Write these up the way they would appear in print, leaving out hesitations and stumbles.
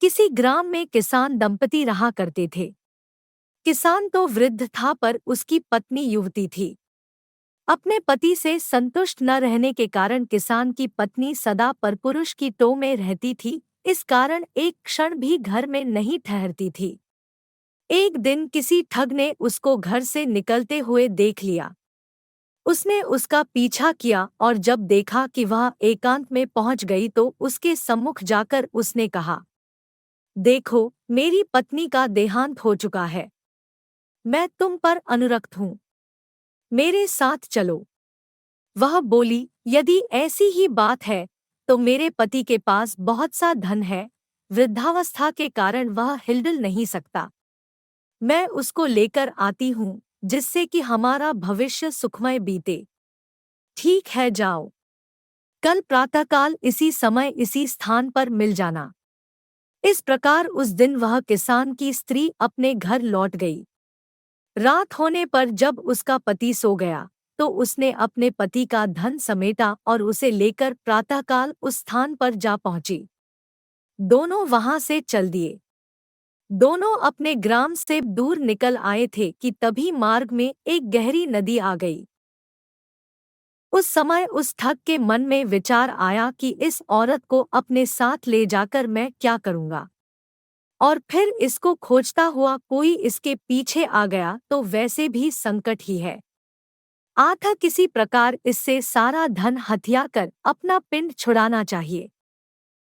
किसी ग्राम में किसान दंपति रहा करते थे। किसान तो वृद्ध था पर उसकी पत्नी युवती थी। अपने पति से संतुष्ट न रहने के कारण किसान की पत्नी सदा परपुरुष की टोह में रहती थी। इस कारण एक क्षण भी घर में नहीं ठहरती थी। एक दिन किसी ठग ने उसको घर से निकलते हुए देख लिया। उसने उसका पीछा किया और जब देखा कि वह एकांत में पहुंच गई तो उसके सम्मुख जाकर उसने कहा, देखो, मेरी पत्नी का देहांत हो चुका है। मैं तुम पर अनुरक्त हूँ। मेरे साथ चलो। वह बोली, यदि ऐसी ही बात है तो मेरे पति के पास बहुत सा धन है। वृद्धावस्था के कारण वह हिलडुल नहीं सकता। मैं उसको लेकर आती हूँ जिससे कि हमारा भविष्य सुखमय बीते। ठीक है, जाओ। कल प्रातःकाल इसी समय इसी स्थान पर मिल जाना। इस प्रकार उस दिन वह किसान की स्त्री अपने घर लौट गई। रात होने पर जब उसका पति सो गया तो उसने अपने पति का धन समेटा और उसे लेकर प्रातःकाल उस स्थान पर जा पहुंची। दोनों वहां से चल दिए। दोनों अपने ग्राम से दूर निकल आए थे कि तभी मार्ग में एक गहरी नदी आ गई। उस समय उस ठग के मन में विचार आया कि इस औरत को अपने साथ ले जाकर मैं क्या करूंगा, और फिर इसको खोजता हुआ कोई इसके पीछे आ गया तो वैसे भी संकट ही है। आथा किसी प्रकार इससे सारा धन हथिया कर अपना पिंड छुड़ाना चाहिए।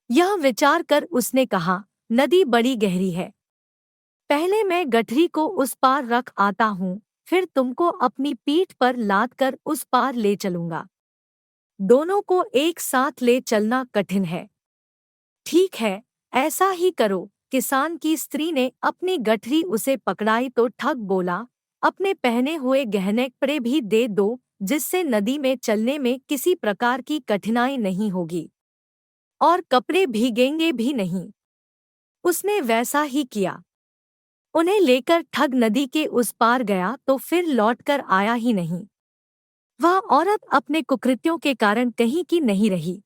यह विचार कर उसने कहा, नदी बड़ी गहरी है। पहले मैं गठरी को उस पार रख आता हूँ, फिर तुमको अपनी पीठ पर लाद कर उस पार ले चलूंगा। दोनों को एक साथ ले चलना कठिन है। ठीक है, ऐसा ही करो। किसान की स्त्री ने अपनी गठरी उसे पकड़ाई तो ठग बोला, अपने पहने हुए गहने कपड़े भी दे दो जिससे नदी में चलने में किसी प्रकार की कठिनाई नहीं होगी और कपड़े भीगेंगे भी नहीं। उसने वैसा ही किया। उन्हें लेकर ठग नदी के उस पार गया तो फिर लौटकर आया ही नहीं। वह औरत अपने कुकृत्यों के कारण कहीं की नहीं रही।